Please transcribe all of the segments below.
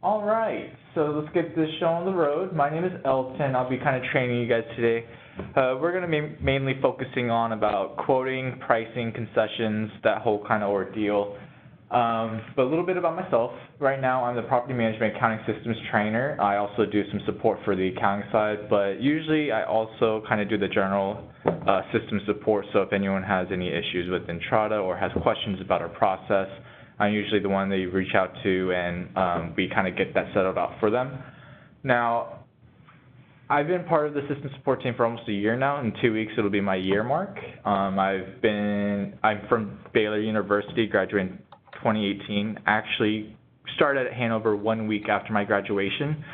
All right, so let's get this show on the road. My name is Elton. I'll be kind of training you guys today. We're going to be mainly focusing on about quoting, pricing, concessions, that whole kind of ordeal. But a little bit about myself. Right now, I'm the property management accounting systems trainer. I also do some support for the accounting side, but usually I also kind of do the general system support. So if anyone has any issues with Entrada or has questions about our process, I'm usually the one they reach out to, and we kind of get that settled out for them. Now, I've been part of the system support team for almost a year now. In 2 weeks, it'll be my year mark. I'm from Baylor University, graduated in 2018. Actually started at Hanover 1 week after my graduation.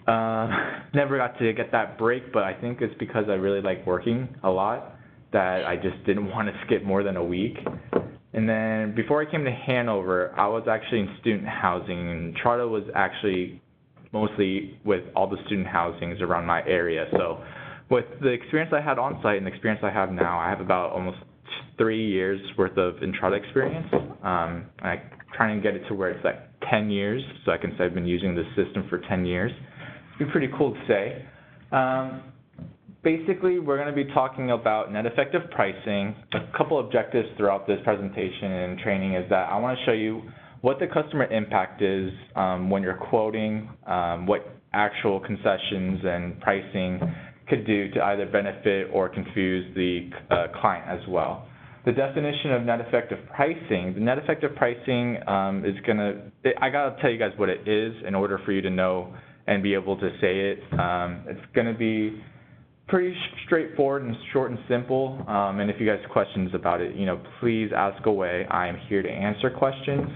Never got to get that break, but I think it's because I really like working a lot that I just didn't want to skip more than a week. And then before I came to Hanover, I was actually in student housing, and Entrada was actually mostly with all the student housings around my area. So with the experience I had on site and the experience I have now, I have about almost 3 years worth of Entrada experience. I'm trying to get it to where it's like 10 years, so I can say I've been using the system for 10 years. It'd be pretty cool to say. Basically, we're going to be talking about net effective pricing. A couple objectives throughout this presentation and training is that I want to show you what the customer impact is when you're quoting, what actual concessions and pricing could do to either benefit or confuse the client as well. The definition of net effective pricing, the net effective pricing is going to, I got to tell you guys what it is in order for you to know and be able to say it. It's going to be pretty straightforward and short and simple, and if you guys have questions about it, please ask away. I am here to answer questions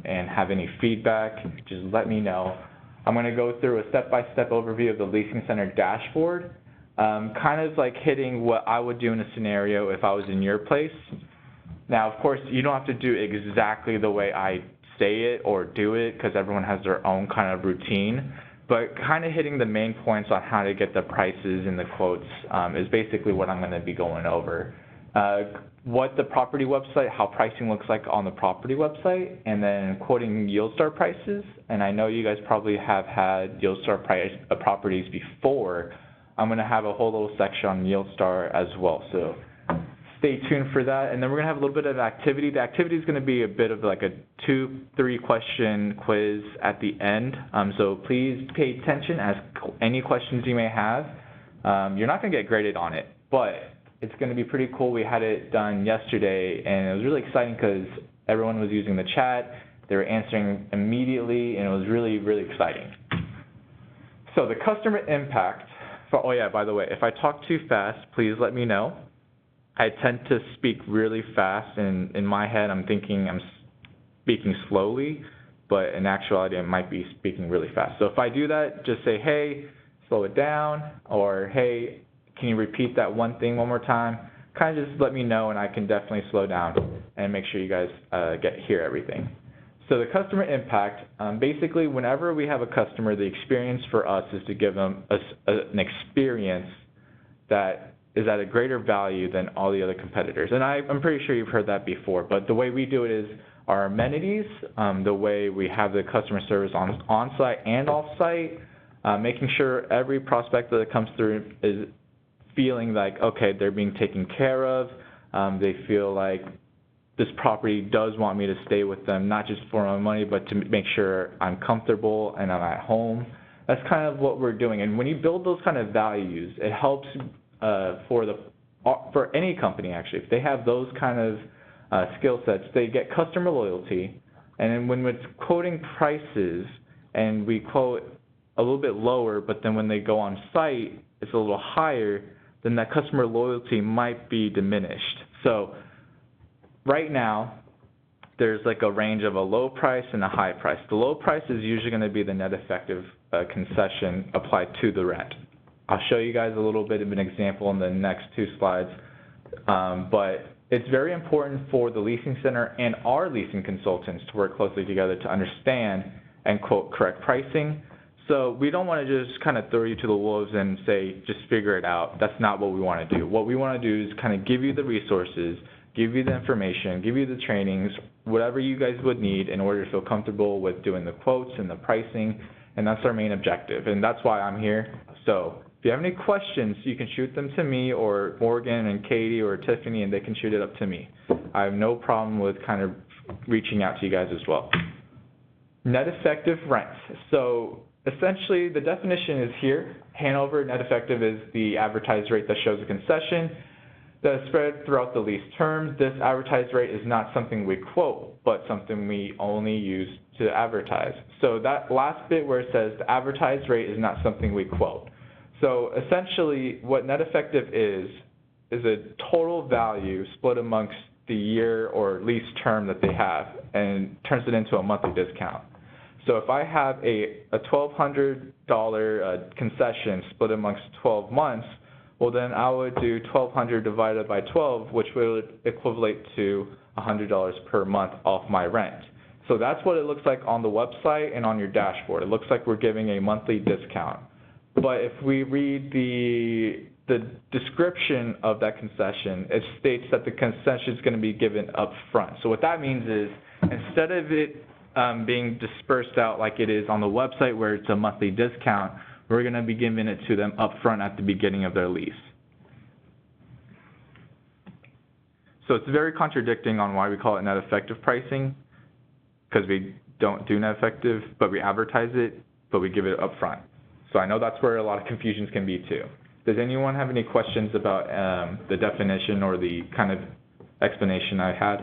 and have any feedback, just let me know. I'm going to go through a step-by-step overview of the Leasing Center dashboard, kind of like hitting what I would do in a scenario if I was in your place. Now, of course, you don't have to do exactly the way I say it or do it because everyone has their own kind of routine. But kind of hitting the main points on how to get the prices and the quotes is basically what I'm going to be going over. What the property website, how pricing looks like on the property website, and then quoting YieldStar prices. And I know you guys probably have had YieldStar properties before. I'm going to have a whole little section on YieldStar as well. So stay tuned for that. And then we're going to have a little bit of activity. The activity is going to be a bit of like a 2-3 question quiz at the end. So please pay attention, ask any questions you may have. You're not going to get graded on it, but it's going to be pretty cool. We had it done yesterday, and it was really exciting because everyone was using the chat. They were answering immediately, and it was really, really exciting. So the customer impact. Oh, yeah, by the way, if I talk too fast, please let me know. I tend to speak really fast, and in my head I'm thinking I'm speaking slowly, but in actuality I might be speaking really fast. So if I do that, just say, hey, slow it down, or hey, can you repeat that one thing one more time? Kind of just let me know, and I can definitely slow down and make sure you guys hear everything. So the customer impact, basically whenever we have a customer, the experience for us is to give them an experience that is at a greater value than all the other competitors. And I'm pretty sure you've heard that before, but the way we do it is our amenities, the way we have the customer service on-site and off-site, making sure every prospect that comes through is feeling like, okay, they're being taken care of. They feel like this property does want me to stay with them, not just for my money, but to make sure I'm comfortable and I'm at home. That's kind of what we're doing. And when you build those kind of values, it helps for any company, actually. If they have those kind of skill sets, they get customer loyalty. And then when it's quoting prices and we quote a little bit lower, but then when they go on site, it's a little higher, then that customer loyalty might be diminished. So right now, there's like a range of a low price and a high price. The low price is usually going to be the net effective concession applied to the rent. I'll show you guys a little bit of an example in the next 2 slides, but it's very important for the leasing center and our leasing consultants to work closely together to understand and quote correct pricing. So we don't want to just kind of throw you to the wolves and say, just figure it out. That's not what we want to do. What we want to do is kind of give you the resources, give you the information, give you the trainings, whatever you guys would need in order to feel comfortable with doing the quotes and the pricing, and that's our main objective, and that's why I'm here. So if you have any questions, you can shoot them to me or Morgan and Katie or Tiffany, and they can shoot it up to me. I have no problem with kind of reaching out to you guys as well. Net effective rent. So essentially, the definition is here. Hanover net effective is the advertised rate that shows a concession that is spread throughout the lease term. This advertised rate is not something we quote, but something we only use to advertise. So that last bit where it says the advertised rate is not something we quote. So essentially, what net effective is a total value split amongst the year or lease term that they have and turns it into a monthly discount. So if I have a $1,200 concession split amongst 12 months, well then I would do $1,200 divided by 12, which would equivalent to $100 per month off my rent. So that's what it looks like on the website and on your dashboard. It looks like we're giving a monthly discount. But if we read the description of that concession, it states that the concession is going to be given up front. So what that means is instead of it being dispersed out like it is on the website where it's a monthly discount, we're going to be giving it to them up front at the beginning of their lease. So it's very contradicting on why we call it net effective pricing, because we don't do net effective, but we advertise it, but we give it up front. So I know that's where a lot of confusions can be too. Does anyone have any questions about the definition or the kind of explanation I had?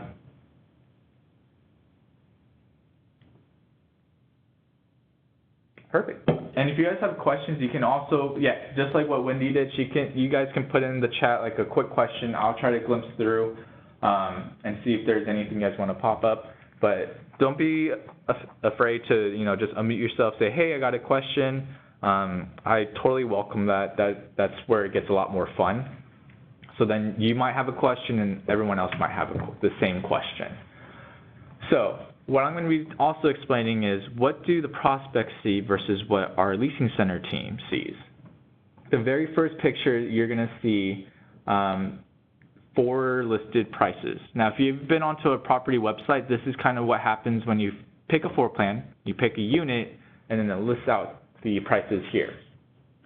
Perfect. And if you guys have questions, you can also, just like what Wendy did, you guys can put in the chat like a quick question. I'll try to glimpse through and see if there's anything you guys want to pop up. But don't be afraid to, just unmute yourself, say, hey, I got a question. I totally welcome that. That's where it gets a lot more fun. So then you might have a question and everyone else might have the same question. So what I'm going to be also explaining is what do the prospects see versus what our leasing center team sees. The very first picture, you're going to see 4 listed prices. Now, if you've been onto a property website, this is kind of what happens when you pick a floor plan, you pick a unit, and then it lists out the prices here.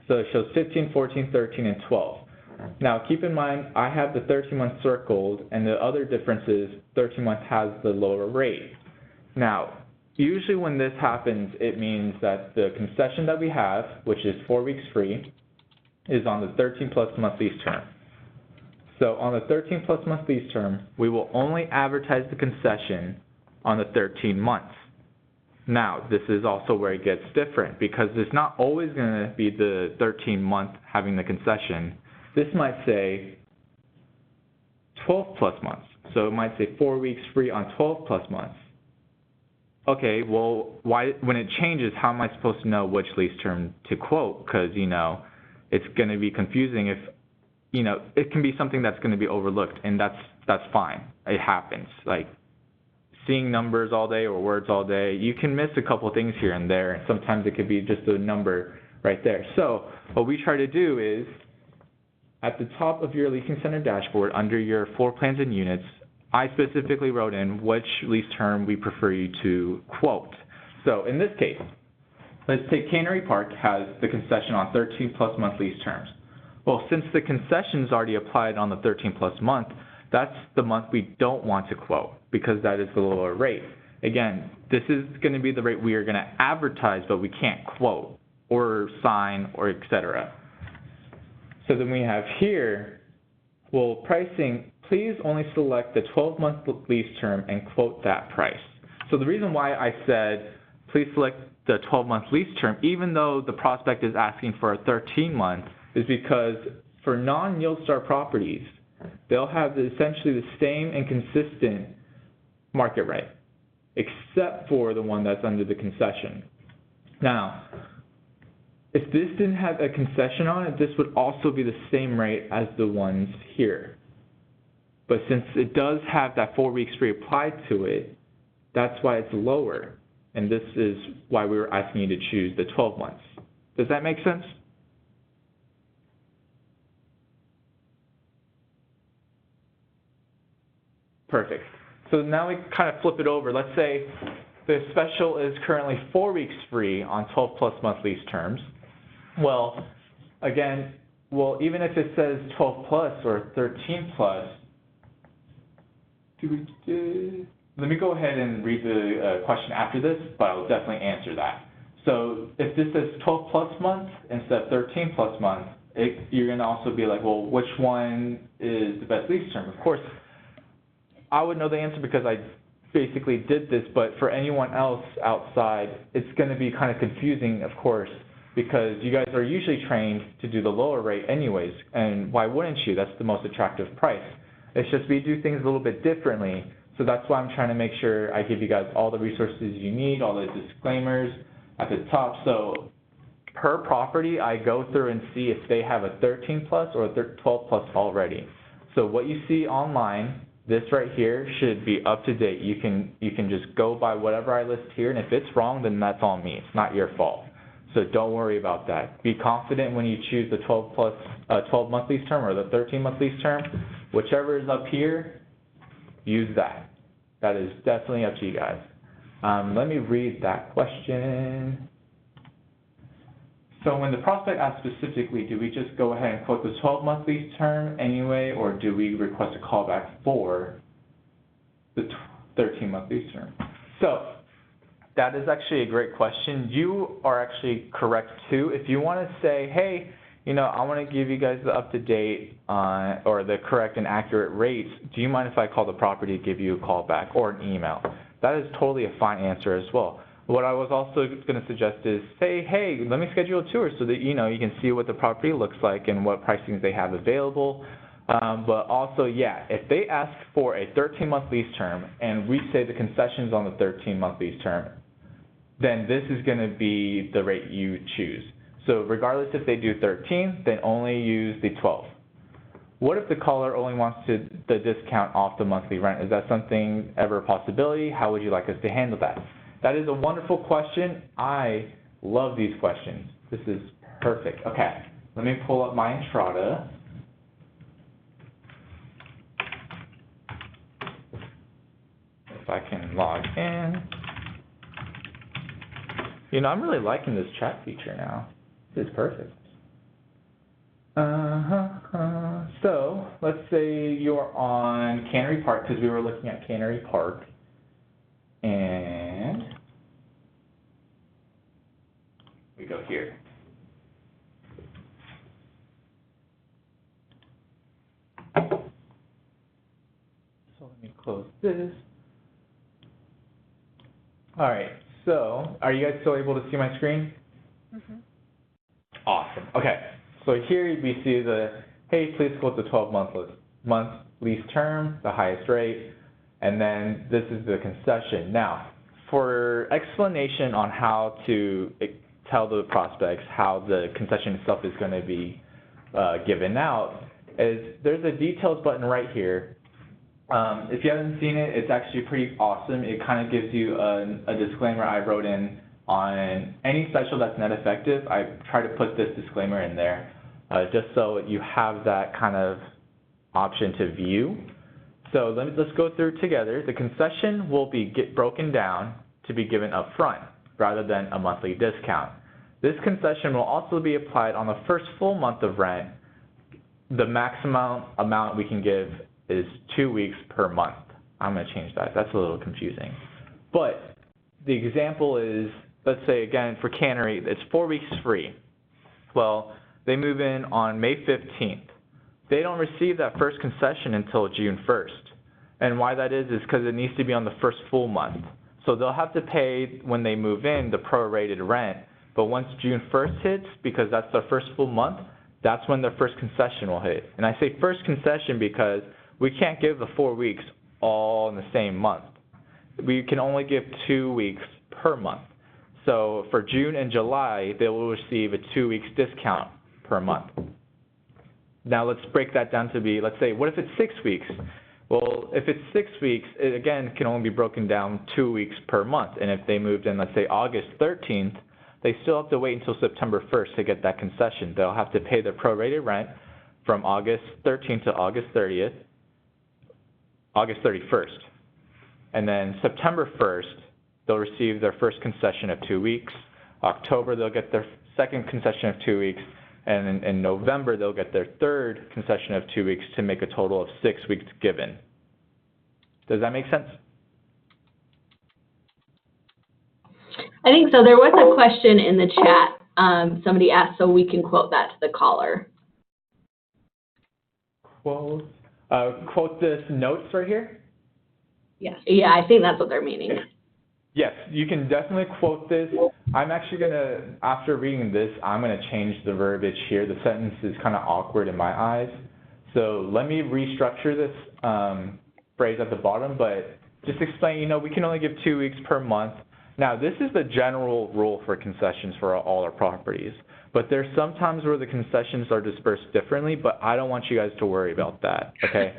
So it shows 15, 14, 13, and 12. Now, keep in mind, I have the 13-month circled, and the other difference is 13 months has the lower rate. Now, usually when this happens, it means that the concession that we have, which is 4 weeks free, is on the 13-plus month lease term. So on the 13-plus month lease term, we will only advertise the concession on the 13 months. Now, this is also where it gets different because it's not always going to be the 13-month having the concession. This might say 12-plus months. So it might say 4 weeks free on 12-plus months. Okay, well, when it changes, how am I supposed to know which lease term to quote? Because, it's going to be confusing if, it can be something that's going to be overlooked, and that's fine. It happens. Like, seeing numbers all day or words all day, you can miss a couple things here and there, and sometimes it could be just a number right there. So what we try to do is, at the top of your leasing center dashboard, under your floor plans and units, I specifically wrote in which lease term we prefer you to quote. So in this case, let's take Cannery Park has the concession on 13-plus month lease terms. Well, since the concession is already applied on the 13-plus month, that's the month we don't want to quote because that is the lower rate. Again, this is going to be the rate we are going to advertise, but we can't quote or sign or etc. So then we have here, well, pricing, please only select the 12-month lease term and quote that price. So the reason why I said please select the 12-month lease term, even though the prospect is asking for a 13-month, is because for non-YieldStar properties, they'll have essentially the same and consistent market rate, except for the one that's under the concession. Now, if this didn't have a concession on it, this would also be the same rate as the ones here. But since it does have that 4 weeks free applied to it, that's why it's lower. And this is why we were asking you to choose the 12 months. Does that make sense? Perfect. So now we kind of flip it over. Let's say the special is currently 4 weeks free on 12 plus month lease terms. Well, again, even if it says 12 plus or 13 plus, let me go ahead and read the question after this, but I'll definitely answer that. So if this says 12 plus months instead of 13 plus months, you're going to also be like, well, which one is the best lease term? Of course, I would know the answer because I basically did this, but for anyone else outside, it's going to be kind of confusing, of course, because you guys are usually trained to do the lower rate anyways, and why wouldn't you? That's the most attractive price. It's just we do things a little bit differently, so that's why I'm trying to make sure I give you guys all the resources you need, all the disclaimers at the top. So per property, I go through and see if they have a 13 plus or a 12 plus already. So what you see online, this right here should be up to date. You can just go by whatever I list here, and if it's wrong, then that's on me. It's not your fault. So don't worry about that. Be confident when you choose the 12 month lease term or the 13 month lease term. Whichever is up here, use that. That is definitely up to you guys. Let me read that question. So when the prospect asks specifically, do we just go ahead and quote the 12-month lease term anyway, or do we request a callback for the 13-month lease term? So that is actually a great question. You are actually correct too. If you want to say, hey, I want to give you guys the up-to-date or the correct and accurate rates, do you mind if I call the property to give you a call back or an email? That is totally a fine answer as well. What I was also going to suggest is say, hey, let me schedule a tour so that you can see what the property looks like and what pricings they have available. But also, yeah, if they ask for a 13-month lease term and we say the concessions on the 13-month lease term, then this is going to be the rate you choose. So regardless if they do 13, then only use the 12. What if the caller only wants the discount off the monthly rent? Is that something ever a possibility? How would you like us to handle that? That is a wonderful question. I love these questions. This is perfect. Okay, let me pull up my Entrada. If I can log in. I'm really liking this chat feature now. This is perfect. So let's say you're on Cannery Park, because we were looking at Cannery Park. And we go here. So let me close this. All right, so are you guys still able to see my screen? Mm-hmm. Awesome. Okay, so here we see hey, please quote the 12-month lease term, the highest rate. And then this is the concession. Now, for explanation on how to tell the prospects how the concession itself is going to be given out, there's a details button right here. If you haven't seen it, it's actually pretty awesome. It kind of gives you a disclaimer I wrote in on any special that's net effective. I try to put this disclaimer in there just so you have that kind of option to view. So let's go through together. The concession will be broken down to be given up front rather than a monthly discount. This concession will also be applied on the first full month of rent. The maximum amount we can give is 2 weeks per month. I'm going to change that. That's a little confusing. But the example is, let's say again for Cannery, it's 4 weeks free. Well, they move in on May 15th. They don't receive that first concession until June 1st. And why that is because it needs to be on the first full month. So they'll have to pay, when they move in, the prorated rent. But once June 1st hits, because that's their first full month, that's when their first concession will hit. And I say first concession because we can't give the 4 weeks all in the same month. We can only give 2 weeks per month. So for June and July, they will receive a 2 weeks discount per month. Now let's break that down to be, let's say, what if it's 6 weeks? Well, if it's 6 weeks, it again can only be broken down 2 weeks per month. And if they moved in, let's say, August 13th, they still have to wait until September 1st to get that concession. They'll have to pay the prorated rent from August 13th to August 30th, August 31st. And then September 1st, they'll receive their first concession of 2 weeks. October, they'll get their second concession of 2 weeks. And in November, they'll get their third concession of 2 weeks to make a total of 6 weeks given. Does that make sense? I think so. There was a question in the chat. Somebody asked, so we can quote that to the caller. Quote this notes right here? Yes. Yeah, I think that's what they're meaning. Yes, you can definitely quote this. I'm actually going to, after reading this, I'm going to change the verbiage here. The sentence is kind of awkward in my eyes. So let me restructure this phrase at the bottom, but just explain, we can only give 2 weeks per month. Now, this is the general rule for concessions for all our properties, but there's some times where the concessions are dispersed differently, but I don't want you guys to worry about that, okay?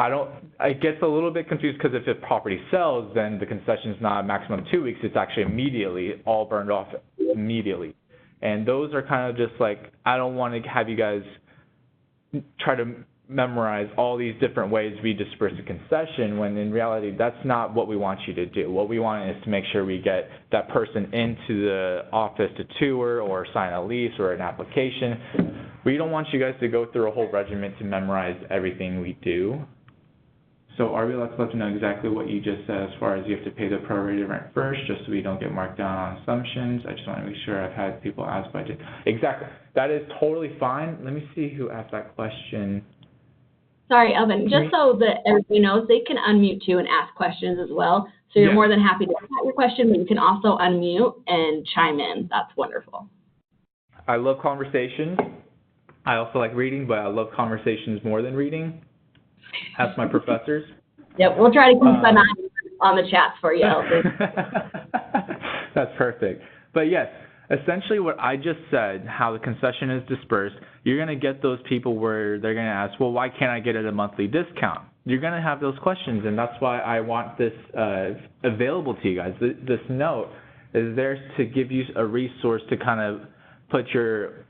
It gets a little bit confused because if a property sells, then the concession is not a maximum 2 weeks, it's actually immediately, all burned off immediately. And those are kind of just like, I don't want to have you guys try to memorize all these different ways we disperse a concession when in reality that's not what we want you to do. What we want is to make sure we get that person into the office to tour or sign a lease or an application. We don't want you guys to go through a whole regimen to memorize everything we do. So are we allowed to let them know exactly what you just said as far as you have to pay the prorated rent first just so we don't get marked down on assumptions? I just want to make sure. I've had people ask budget. Exactly. That is totally fine. Let me see who asked that question. Sorry, Elvin, just so that everybody knows, they can unmute too and ask questions as well. So you're more than happy to ask your question, but you can also unmute and chime in. That's wonderful. I love conversations. I also like reading, but I love conversations more than reading. Ask my professors. Yep, we'll try to keep an eye on the chats for you, Elvin. That's perfect. But yes, essentially what I just said, how the concession is dispersed, you're going to get those people where they're going to ask, well, why can't I get it at a monthly discount? You're going to have those questions, and that's why I want this available to you guys. This note is there to give you a resource to kind of put your,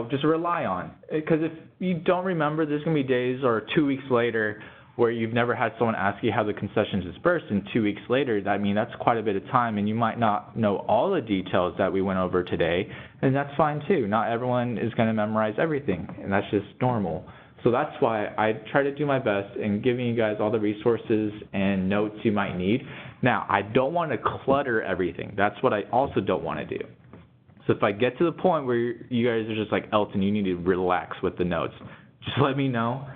just rely on. Because if you don't remember, there's going to be days or 2 weeks later where you've never had someone ask you how the concession's dispersed, and 2 weeks later, that's quite a bit of time, and you might not know all the details that we went over today, and that's fine too. Not everyone is going to memorize everything, and that's just normal. So that's why I try to do my best in giving you guys all the resources and notes you might need. Now, I don't want to clutter everything. That's what I also don't want to do. So if I get to the point where you guys are just like, Elton, you need to relax with the notes, just let me know.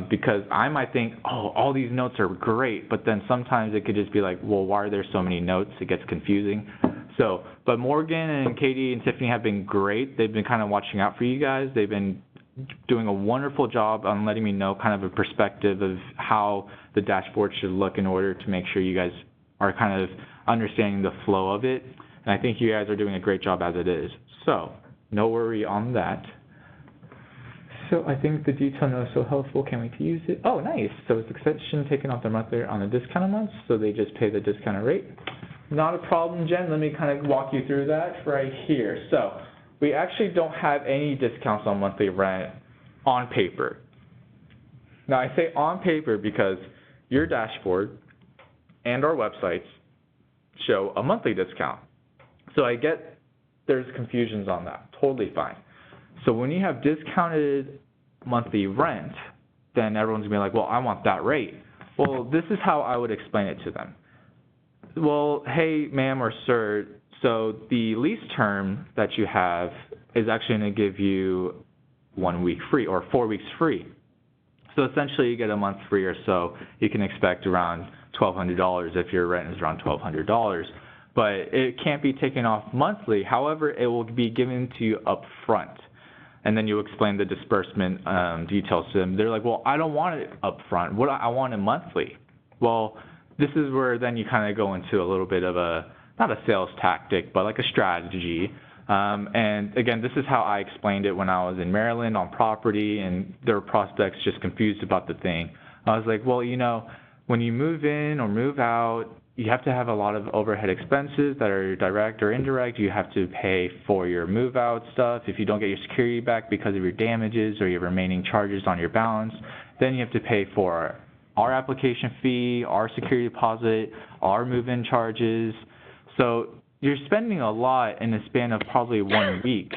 Because I might think, all these notes are great, but then sometimes it could just be like, well, why are there so many notes? It gets confusing. So, but Morgan and Katie and Tiffany have been great. They've been kind of watching out for you guys. They've been doing a wonderful job on letting me know kind of a perspective of how the dashboard should look in order to make sure you guys are kind of understanding the flow of it. And I think you guys are doing a great job as it is. So, no worry on that. So I think the detail note is so helpful. Can't wait to use it. Oh, nice. So it's exception taken off their monthly on the discounted months, so they just pay the discounted rate. Not a problem, Jen. Let me kind of walk you through that right here. So we actually don't have any discounts on monthly rent on paper. Now I say on paper because your dashboard and our websites show a monthly discount. So I get there's confusions on that. Totally fine. So when you have discounted monthly rent, then everyone's going to be like, well, I want that rate. Well, this is how I would explain it to them. Well, hey, ma'am or sir, so the lease term that you have is actually going to give you 1 week free or 4 weeks free. So essentially you get a month free or so. You can expect around $1,200 if your rent is around $1,200. But it can't be taken off monthly. However, it will be given to you up front. And then you explain the disbursement details to them. They're like, well, I don't want it up front. I want it monthly. Well, this is where then you kind of go into a little bit of not a sales tactic, but like a strategy. And again, this is how I explained it when I was in Maryland on property, and there were prospects just confused about the thing. I was like, well, when you move in or move out, you have to have a lot of overhead expenses that are direct or indirect. You have to pay for your move-out stuff. If you don't get your security back because of your damages or your remaining charges on your balance, then you have to pay for our application fee, our security deposit, our move-in charges. So you're spending a lot in the span of probably 1 week.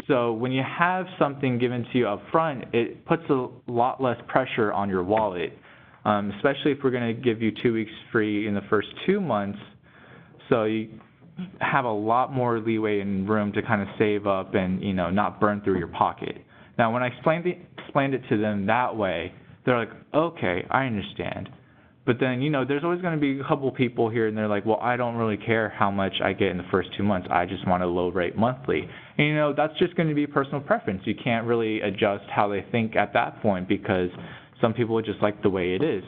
So when you have something given to you up front, it puts a lot less pressure on your wallet, especially if we're going to give you 2 weeks free in the first 2 months. So you have a lot more leeway and room to kind of save up and, not burn through your pocket. Now, when I explained it to them that way, they're like, okay, I understand. But then, there's always going to be a couple people here, and they're like, well, I don't really care how much I get in the first 2 months. I just want a low rate monthly. And, that's just going to be personal preference. You can't really adjust how they think at that point because some people just like the way it is.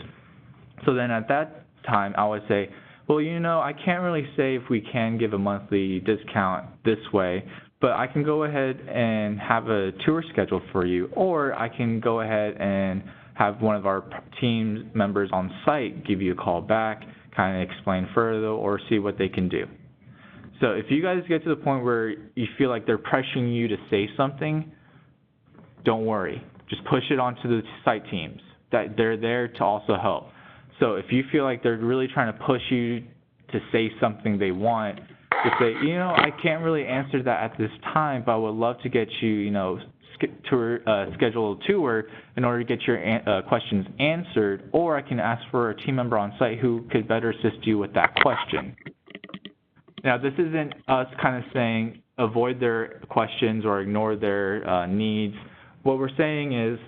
So then at that time, I would say, well, I can't really say if we can give a monthly discount this way, but I can go ahead and have a tour scheduled for you, or I can go ahead and have one of our team members on site give you a call back, kind of explain further, or see what they can do. So if you guys get to the point where you feel like they're pressuring you to say something, don't worry. Just push it onto the site teams. That they're there to also help. So if you feel like they're really trying to push you to say something they want, just say, I can't really answer that at this time, but I would love to get you, schedule a tour in order to get your questions answered, or I can ask for a team member on site who could better assist you with that question. Now, this isn't us kind of saying avoid their questions or ignore their needs. What we're saying is,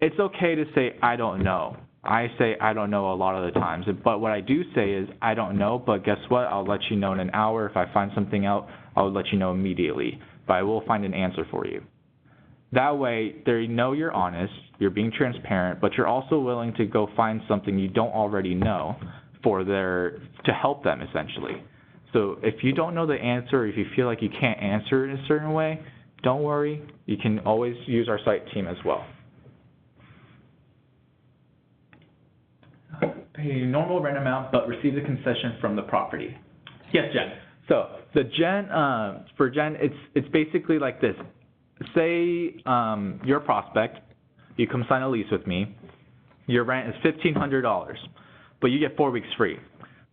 it's okay to say, I don't know. I say I don't know a lot of the times, but what I do say is I don't know, but guess what? I'll let you know in an hour. If I find something out, I'll let you know immediately, but I will find an answer for you. That way, they know you're honest, you're being transparent, but you're also willing to go find something you don't already know to help them, essentially. So if you don't know the answer, if you feel like you can't answer it in a certain way, don't worry. You can always use our site team as well. Pay normal rent amount, but receive the concession from the property. Yes, Jen. So for Jen, it's basically like this. Say you're a prospect, you come sign a lease with me. Your rent is $1,500, but you get 4 weeks free.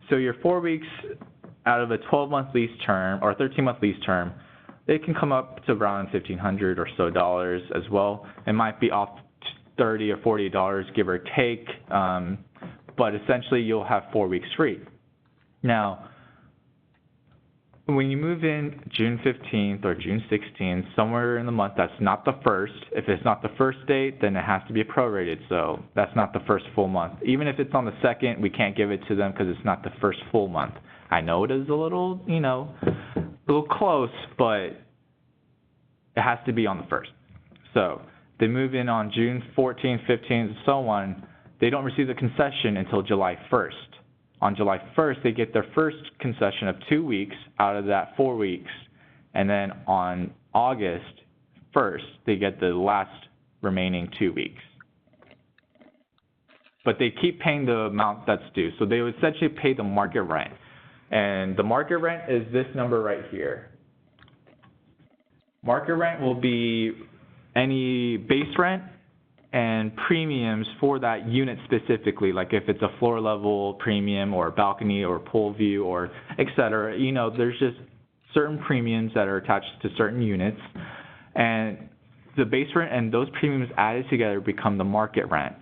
So your 4 weeks out of a 12-month lease term or 13-month lease term, it can come up to around $1,500 or so dollars as well. It might be off $30 or $40, give or take. But essentially you'll have 4 weeks free. Now, when you move in June 15th or June 16th, somewhere in the month, that's not the first. If it's not the first date, then it has to be prorated, so that's not the first full month. Even if it's on the second, we can't give it to them because it's not the first full month. I know it is a little, a little close, but it has to be on the first. So they move in on June 14th, 15th, and so on. They don't receive the concession until July 1st. On July 1st, they get their first concession of 2 weeks out of that 4 weeks. And then on August 1st, they get the last remaining 2 weeks. But they keep paying the amount that's due. So they would essentially pay the market rent. And the market rent is this number right here. Market rent will be any base rent and premiums for that unit specifically, like if it's a floor level premium or a balcony or pool view or et cetera, there's just certain premiums that are attached to certain units, and the base rent and those premiums added together become the market rent.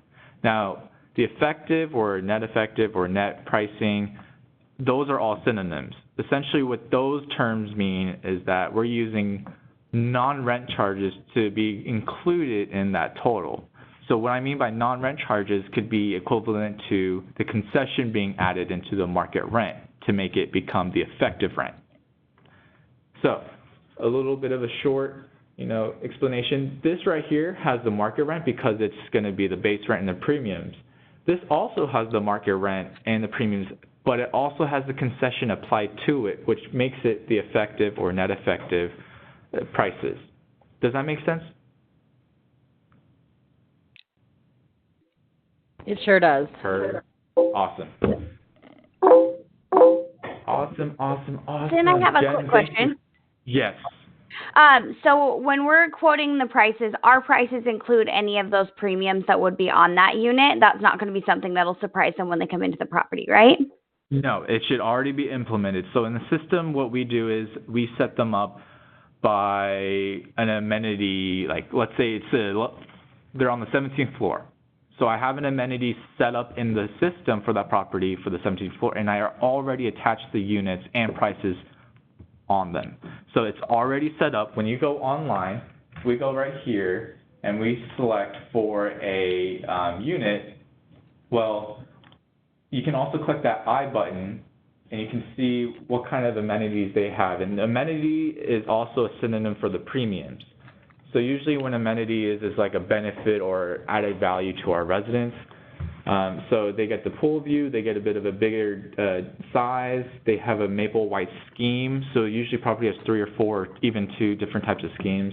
Now, the effective or net pricing, those are all synonyms. Essentially what those terms mean is that we're using non-rent charges to be included in that total. So what I mean by non-rent charges could be equivalent to the concession being added into the market rent to make it become the effective rent. So a little bit of a short, explanation. This right here has the market rent because it's going to be the base rent and the premiums. This also has the market rent and the premiums, but it also has the concession applied to it, which makes it the effective or net effective prices. Does that make sense? It sure does. Awesome. Awesome. Then I have a quick question. Yes. So when we're quoting the prices, our prices include any of those premiums that would be on that unit. That's not going to be something that'll surprise them when they come into the property, right? No, it should already be implemented. So in the system, what we do is we set them up by an amenity, like let's say they're on the 17th floor. So I have an amenity set up in the system for that property for the 17th floor, and I already attached the units and prices on them. So it's already set up. When you go online, we go right here and we select for a unit. Well, you can also click that I button and you can see what kind of amenities they have. And amenity is also a synonym for the premiums. So usually when amenity is like a benefit or added value to our residents. So they get the pool view, they get a bit of a bigger size, they have a maple white scheme. So usually property has 3 or 4, or even 2 different types of schemes.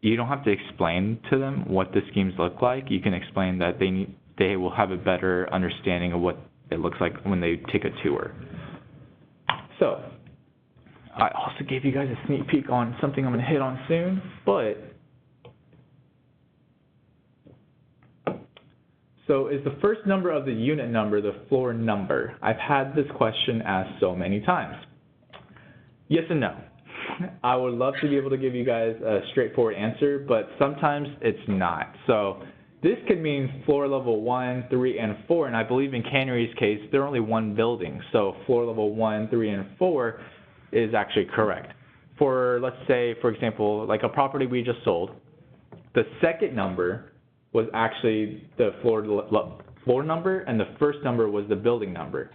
You don't have to explain to them what the schemes look like. You can explain that they will have a better understanding of what it looks like when they take a tour. So I also gave you guys a sneak peek on something I'm going to hit on soon, but so is the first number of the unit number the floor number? I've had this question asked so many times. Yes and no. I would love to be able to give you guys a straightforward answer, but sometimes it's not. So this could mean floor level 1, 3, and 4, and I believe in Cannery's case, they're only one building, so floor level 1, 3, and 4 is actually correct. For, let's say, for example, like a property we just sold, the second number was actually the floor number, and the first number was the building number.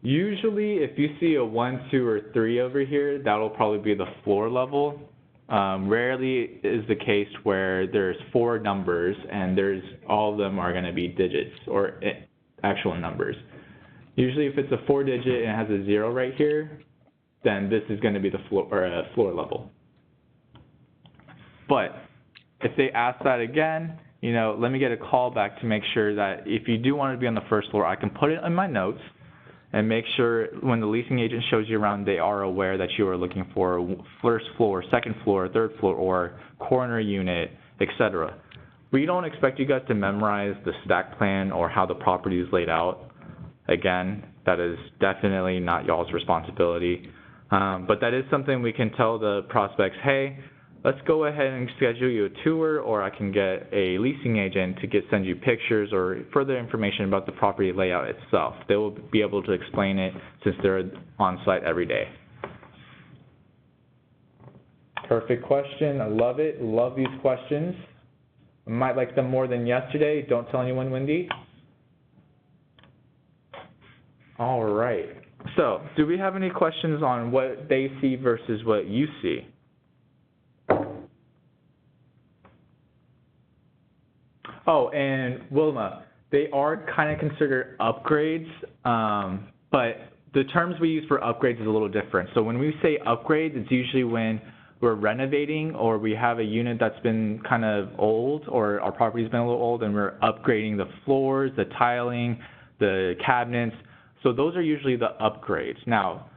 Usually, if you see a 1, 2, or 3 over here, that'll probably be the floor level. Rarely is the case where there's 4 numbers and all of them are going to be digits or actual numbers. Usually, if it's a 4-digit and it has a 0 right here, then this is going to be the floor level. But if they ask that again, let me get a call back to make sure that if you do want to be on the first floor, I can put it in my notes and make sure when the leasing agent shows you around, they are aware that you are looking for first floor, second floor, third floor, or corner unit, etc. We don't expect you guys to memorize the stack plan or how the property is laid out. Again, that is definitely not y'all's responsibility. But that is something we can tell the prospects, hey, let's go ahead and schedule you a tour, or I can get a leasing agent to send you pictures or further information about the property layout itself. They will be able to explain it since they're on site every day. Perfect question. I love it. Love these questions. I might like them more than yesterday. Don't tell anyone, Wendy. All right. So, do we have any questions on what they see versus what you see? Oh, and Wilma, they are kind of considered upgrades, but the terms we use for upgrades is a little different. So when we say upgrades, it's usually when we're renovating or we have a unit that's been kind of old or our property's been a little old and we're upgrading the floors, the tiling, the cabinets. So those are usually the upgrades. Now,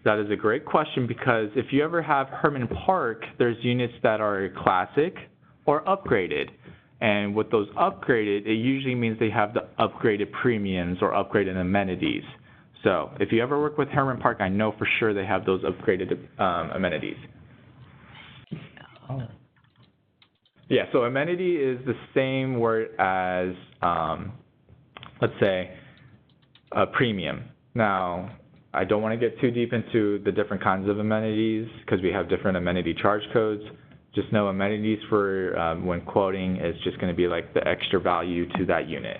that is a great question because if you ever have Herman Park, there's units that are classic or upgraded. And with those upgraded, it usually means they have the upgraded premiums or upgraded amenities. So if you ever work with Herman Park, I know for sure they have those upgraded amenities. Oh. Yeah, so amenity is the same word as, let's say, a premium. Now, I don't want to get too deep into the different kinds of amenities because we have different amenity charge codes. Just know amenities for when quoting is just going to be like the extra value to that unit.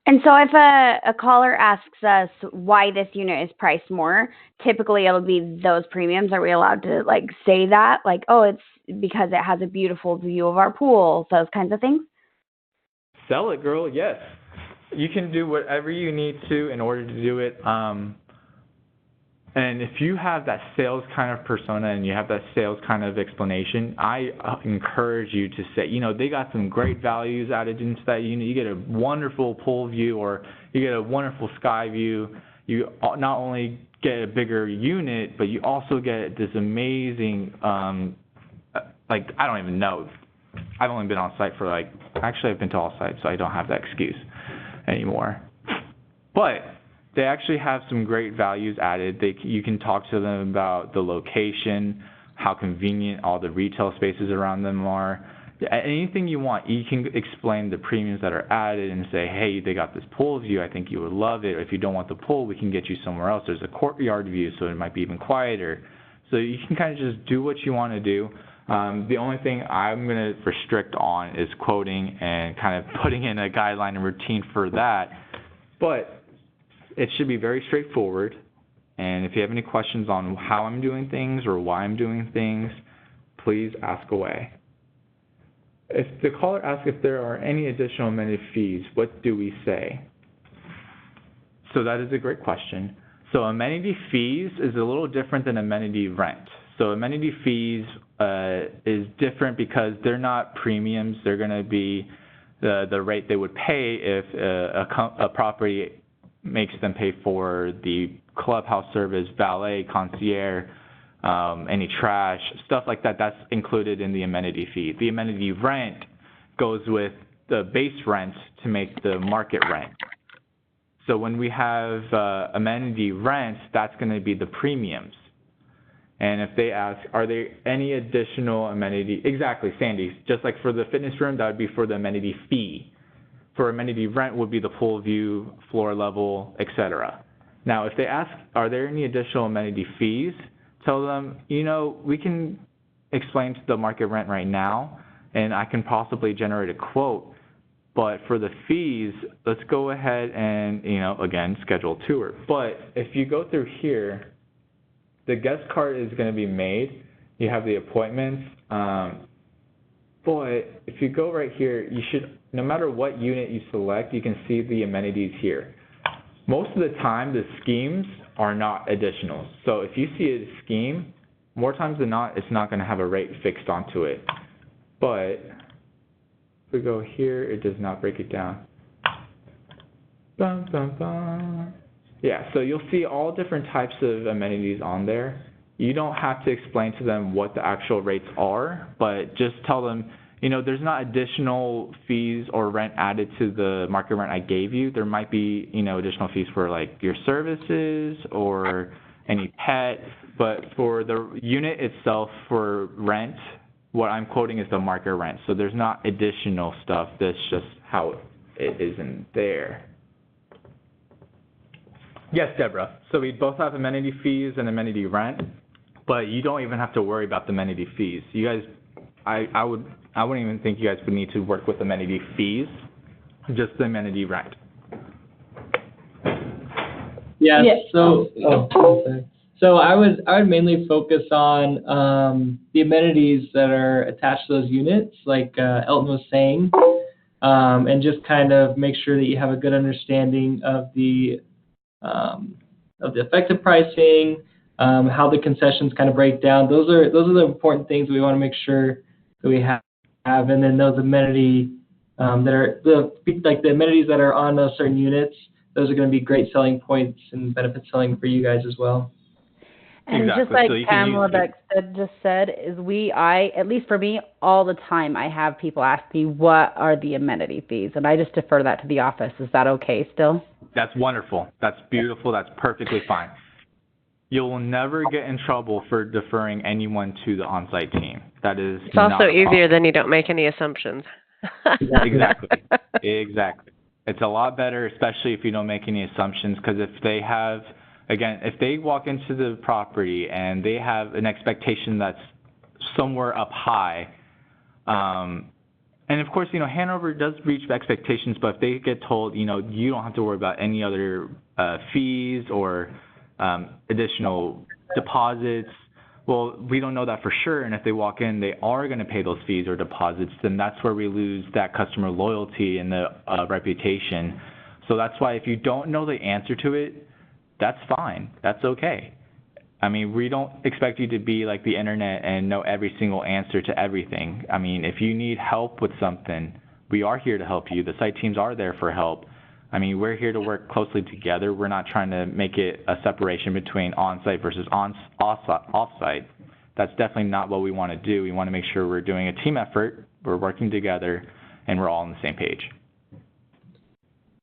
And so if a caller asks us why this unit is priced more, typically it'll be those premiums. Are we allowed to say that? Oh, it's because it has a beautiful view of our pool, those kinds of things? Sell it, girl, yes. You can do whatever you need to in order to do it. And if you have that sales kind of persona and you have that sales kind of explanation, I encourage you to say, they got some great values added into that unit. You get a wonderful pool view or you get a wonderful sky view. you not only get a bigger unit, but you also get this amazing, like, I don't even know. I've only been on site for actually I've been to all sites, so I don't have that excuse anymore. But they actually have some great values added. You can talk to them about the location, how convenient all the retail spaces around them are. Anything you want, you can explain the premiums that are added and say, hey, they got this pool view, I think you would love it. If you don't want the pool, we can get you somewhere else. There's a courtyard view, so it might be even quieter. So you can kind of just do what you want to do. The only thing I'm going to restrict on is quoting and kind of putting in a guideline and routine for that. But it should be very straightforward. And if you have any questions on how I'm doing things or why I'm doing things, please ask away. If the caller asks if there are any additional amenity fees, what do we say? So that is a great question. So amenity fees is a little different than amenity rent. So amenity fees is different because they're not premiums. They're going to be the rate they would pay if a property makes them pay for the clubhouse service, valet, concierge, any trash, stuff like that. That's included in the amenity fee. The amenity rent goes with the base rent to make the market rent. So when we have amenity rent, that's going to be the premiums. And if they ask, are there any additional amenity? Exactly, Sandy. Just like for the fitness room, that would be for the amenity fee. For amenity rent would be the pool view, floor level, etc. Now, if they ask, are there any additional amenity fees? Tell them, we can explain to the market rent right now, and I can possibly generate a quote. But for the fees, let's go ahead and, again, schedule a tour. But if you go through here, the guest card is going to be made. You have the appointments. But if you go right here, you should, no matter what unit you select, you can see the amenities here. Most of the time, the schemes are not additional. So if you see a scheme, more times than not, it's not going to have a rate fixed onto it. But if we go here, it does not break it down. Bum, bum, bum. Yeah, so you'll see all different types of amenities on there. You don't have to explain to them what the actual rates are, but just tell them, there's not additional fees or rent added to the market rent I gave you. There might be, additional fees for your services or any pet, but for the unit itself for rent, what I'm quoting is the market rent. So there's not additional stuff. That's just how it is in there. Yes, Deborah. So we both have amenity fees and amenity rent, but you don't even have to worry about the amenity fees. You guys, I wouldn't even think you guys would need to work with amenity fees, just the amenity rent. Yeah. So I would mainly focus on the amenities that are attached to those units, like Elton was saying, and just kind of make sure that you have a good understanding of the effective pricing, how the concessions kind of break down. Those are the important things we want to make sure that we have, and then those amenity that are the amenities that are on those certain units. Those are going to be great selling points and benefit selling for you guys as well. And exactly. just like so Pamela just said, is at least for me, all the time I have people ask me, what are the amenity fees? And I just defer that to the office. Is that okay still? That's wonderful. That's beautiful. That's perfectly fine. You will never get in trouble for deferring anyone to the on-site team. That is It's also easier than you don't make any assumptions. Exactly. It's a lot better, especially if you don't make any assumptions, because if they walk into the property and they have an expectation that's somewhere up high, and of course, Hanover does reach expectations, but if they get told, you don't have to worry about any other fees or additional deposits, well, we don't know that for sure, and if they walk in, they are going to pay those fees or deposits, then that's where we lose that customer loyalty and the reputation. So that's why if you don't know the answer to it, that's fine. That's okay. I mean, we don't expect you to be like the internet and know every single answer to everything. I mean, if you need help with something, we are here to help you. The site teams are there for help. I mean, we're here to work closely together. We're not trying to make it a separation between on-site versus off-site. That's definitely not what we want to do. We want to make sure we're doing a team effort, we're working together, and we're all on the same page.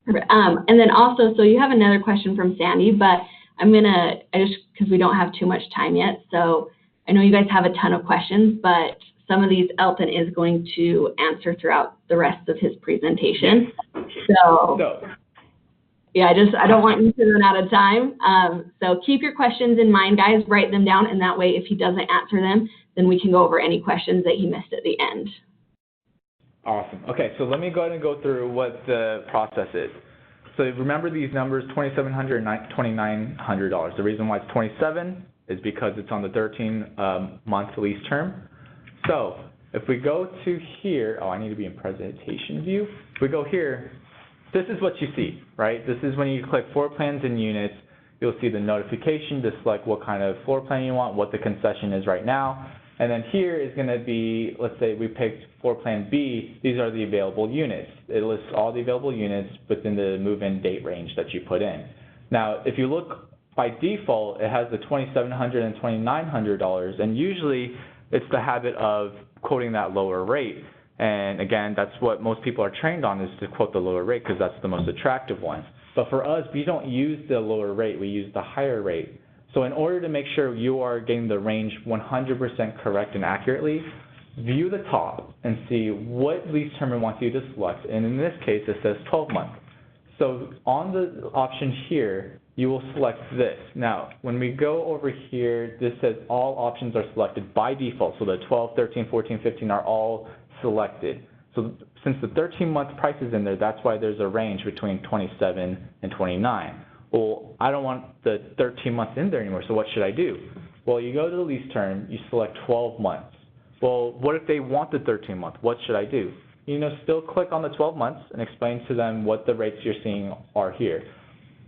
And then also, so you have another question from Sandy, but because we don't have too much time yet, so I know you guys have a ton of questions, but some of these Elton is going to answer throughout the rest of his presentation. So yeah, I don't want you to run out of time. So keep your questions in mind, guys. Write them down, and that way, if he doesn't answer them, then we can go over any questions that he missed at the end. Awesome. Okay, so let me go ahead and go through what the process is. So remember these numbers, $2,700 and $2,900. The reason why it's 27 is because it's on the 13-month lease term. So if we go to here, I need to be in presentation view. If we go here, this is what you see, right? This is when you click floor plans and units. You'll see the notification to select what kind of floor plan you want, what the concession is right now. And then here is going to be, let's say we picked floor plan B, these are the available units. It lists all the available units within the move-in date range that you put in. Now, if you look by default, it has the $2,700 and $2,900, and usually it's the habit of quoting that lower rate. And again, that's what most people are trained on, is to quote the lower rate because that's the most attractive one. But for us, we don't use the lower rate, we use the higher rate. So in order to make sure you are getting the range 100% correct and accurately, view the top and see what lease term it wants you to select. And in this case, it says 12 months. So on the option here, you will select this. Now, when we go over here, this says all options are selected by default. So the 12, 13, 14, 15 are all selected. So since the 13-month price is in there, that's why there's a range between 27 and 29. Well, I don't want the 13 months in there anymore, so what should I do? Well, you go to the lease term, you select 12 months. Well, what if they want the 13 month? What should I do? Still click on the 12 months and explain to them what the rates you're seeing are here.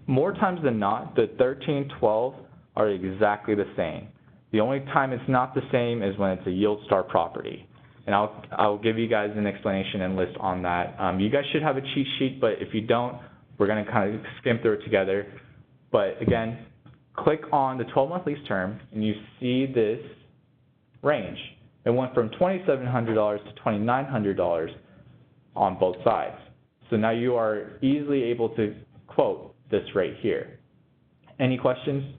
More times than not, the 13, 12 are exactly the same. The only time it's not the same is when it's a YieldStar property. And I'll give you guys an explanation and list on that. You guys should have a cheat sheet, but if you don't, we're going to kind of skim through it together. But again, click on the 12-month lease term, and you see this range. It went from $2,700 to $2,900 on both sides. So now you are easily able to quote this rate here. Any questions?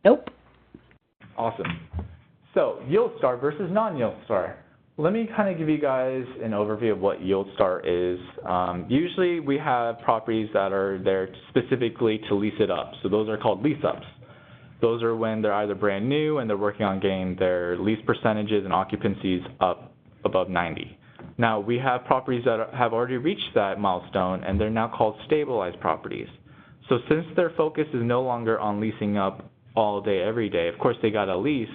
Nope. Awesome. So YieldStar versus non-YieldStar. Let me kind of give you guys an overview of what YieldStar is. Usually we have properties that are there specifically to lease it up. So those are called lease-ups. Those are when they're either brand new and they're working on getting their lease percentages and occupancies up above 90. Now, we have properties that have already reached that milestone, and they're now called stabilized properties. So since their focus is no longer on leasing up all day, every day, of course they got a lease,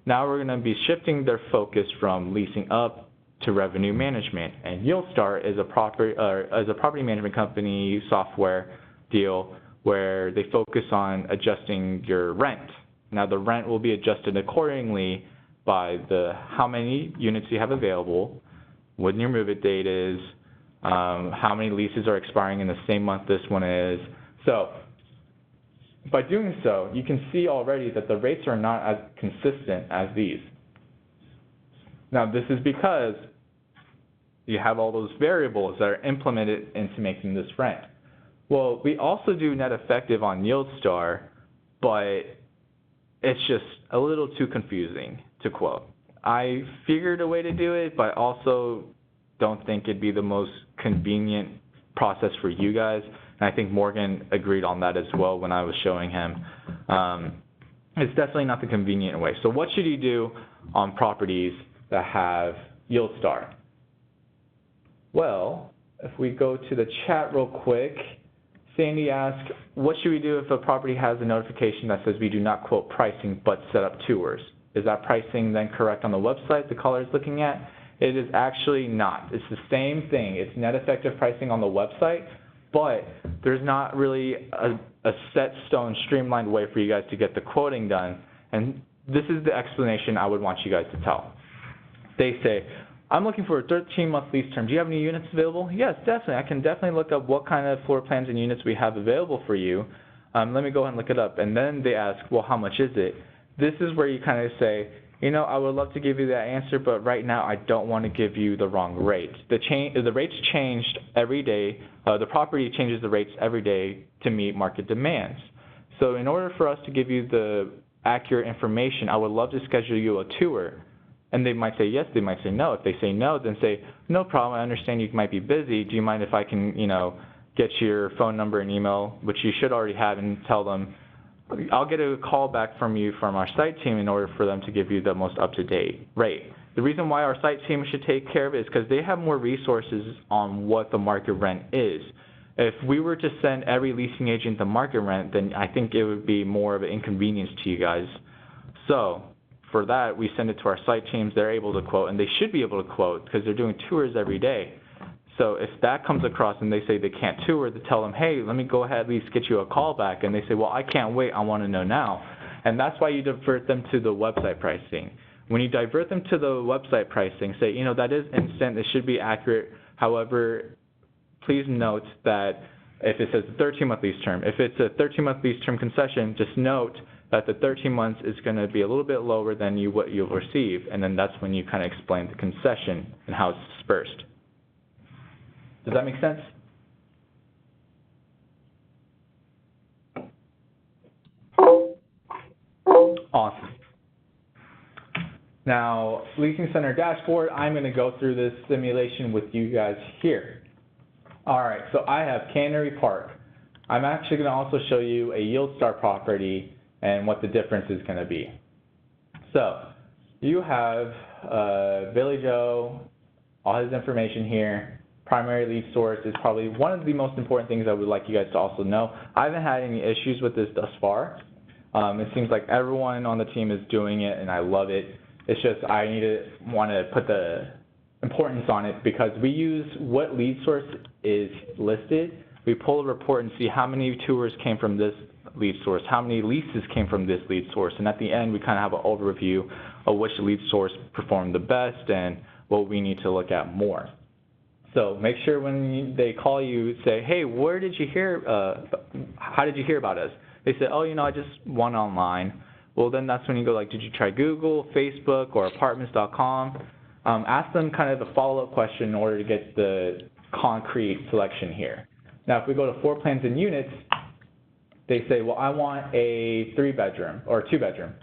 now we're going to be shifting their focus from leasing up to revenue management. And YieldStar is a property management company software deal where they focus on adjusting your rent. Now the rent will be adjusted accordingly by how many units you have available, when your move-it date is, how many leases are expiring in the same month this one is. So by doing so, you can see already that the rates are not as consistent as these. Now this is because you have all those variables that are implemented into making this rent. Well, we also do net effective on YieldStar, but it's just a little too confusing to quote. I figured a way to do it, but also don't think it'd be the most convenient process for you guys. And I think Morgan agreed on that as well when I was showing him. It's definitely not the convenient way. So what should you do on properties that have YieldStar? Well, if we go to the chat real quick, Sandy asked, what should we do if a property has a notification that says we do not quote pricing but set up tours? Is that pricing then correct on the website the caller is looking at? It is actually not. It's the same thing. It's net effective pricing on the website, but there's not really a set stone streamlined way for you guys to get the quoting done. And this is the explanation I would want you guys to tell. They say, I'm looking for a 13-month lease term. Do you have any units available? Yes, definitely. I can definitely look up what kind of floor plans and units we have available for you. Let me go ahead and look it up. And then they ask, well, how much is it? This is where you kind of say, you know, I would love to give you that answer, but right now I don't want to give you the wrong rate. The rates changed every day. The property changes the rates every day to meet market demands. So in order for us to give you the accurate information, I would love to schedule you a tour. And they might say yes, they might say no. If they say no, then say, no problem, I understand you might be busy. Do you mind if I can, you know, get your phone number and email, which you should already have, and tell them, I'll get a call back from you from our site team in order for them to give you the most up-to-date rate. The reason why our site team should take care of it is because they have more resources on what the market rent is. If we were to send every leasing agent the market rent, then I think it would be more of an inconvenience to you guys. So for that, we send it to our site teams. They're able to quote, and they should be able to quote because they're doing tours every day. So if that comes across and they say they can't tour, they tell them, hey, let me go ahead at least get you a call back. And they say, well, I can't wait. I want to know now. And that's why you divert them to the website pricing. When you divert them to the website pricing, say, you know, that is instant. It should be accurate. However, please note that if it says 13-month lease term, if it's a 13-month lease term concession, just note that the 13 months is going to be a little bit lower than what you'll receive, and then that's when you kind of explain the concession and how it's dispersed. Does that make sense? Awesome. Now, Leasing Center dashboard, I'm going to go through this simulation with you guys here. All right, so I have Cannery Park. I'm actually going to also show you a YieldStar property and what the difference is going to be. So you have Billy Joe, all his information here. Primary lead source is probably one of the most important things I would like you guys to also know. I haven't had any issues with this thus far. It seems like everyone on the team is doing it, and I love it. It's just I want to put the importance on it because we use what lead source is listed. We pull a report and see how many tours came from this lead source, how many leases came from this lead source, and at the end we kind of have an overview of which lead source performed the best and what we need to look at more. So make sure when they call you, say, hey, where did you hear, how did you hear about us? They say, oh, you know, I just went online. Well, then that's when you go like, did you try Google, Facebook, or apartments.com? Ask them kind of a follow-up question in order to get the concrete selection here. Now, if we go to floor plans and units, they say, well, I want a 3-bedroom or 2-bedroom.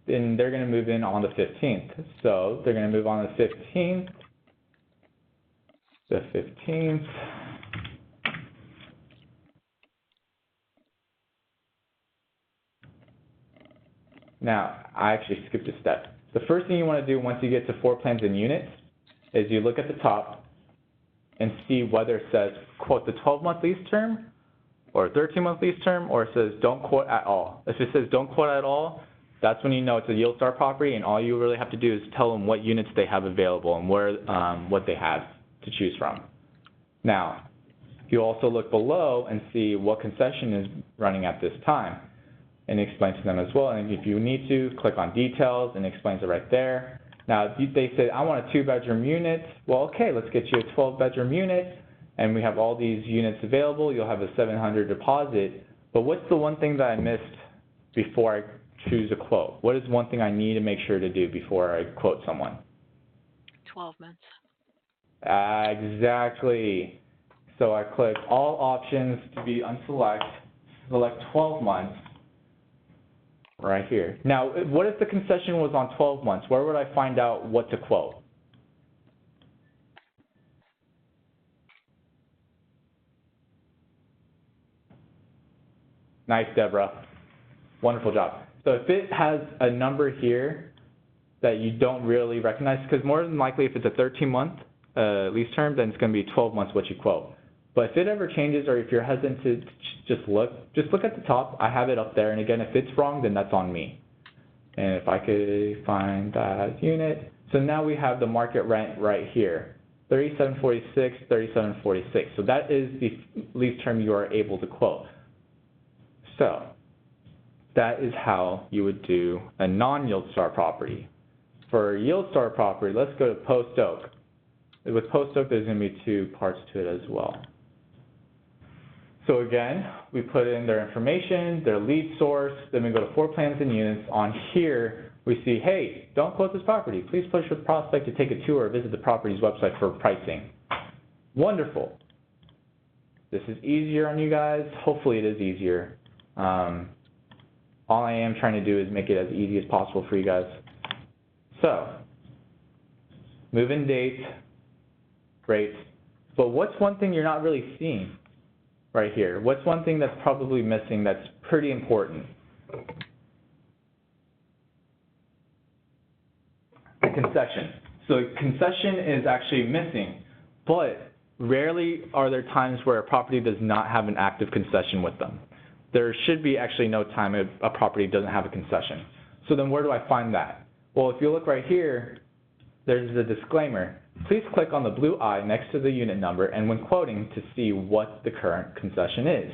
Then they're going to move in on the 15th. So they're going to move on the 15th. The 15th. Now, I actually skipped a step. The first thing you want to do once you get to floor plans and units is you look at the top and see whether it says, quote, the 12-month lease term or a 13-month lease term, or it says don't quote at all. If it says don't quote at all, that's when you know it's a YieldStar property, and all you really have to do is tell them what units they have available and where what they have to choose from. Now, you also look below and see what concession is running at this time and explain to them as well. And if you need to, click on details and it explains it right there. Now, if they say, I want a 2-bedroom unit, well, okay, let's get you a 12-bedroom unit, and we have all these units available. You'll have a $700 deposit. But what's the one thing that I missed before I choose a quote? What is one thing I need to make sure to do before I quote someone? 12 months. Exactly. So I click all options to be unselect, select 12 months right here. Now, what if the concession was on 12 months? Where would I find out what to quote? Nice, Deborah. Wonderful job. So if it has a number here that you don't really recognize, because more than likely if it's a 13-month lease term, then it's going to be 12 months what you quote. But if it ever changes or if you're hesitant to just look at the top. I have it up there. And again, if it's wrong, then that's on me. And if I could find that unit. So now we have the market rent right here, $37.46, $37.46. So that is the lease term you are able to quote. So that is how you would do a non-YieldStar property. For a YieldStar property, let's go to Post Oak. with Post Oak, there's going to be two parts to it as well. So again, we put in their information, their lead source, then we go to floor plans and units. On here, we see, hey, don't quote this property. Please push with prospect to take a tour or visit the property's website for pricing. Wonderful. This is easier on you guys. Hopefully it is easier. All I am trying to do is make it as easy as possible for you guys. So, move-in date, rates. But what's one thing you're not really seeing right here? What's one thing that's probably missing that's pretty important? The concession. So concession is actually missing, but rarely are there times where a property does not have an active concession with them. There should be actually no time a property doesn't have a concession. So then where do I find that? Well, if you look right here, there's a disclaimer. Please click on the blue eye next to the unit number and when quoting to see what the current concession is.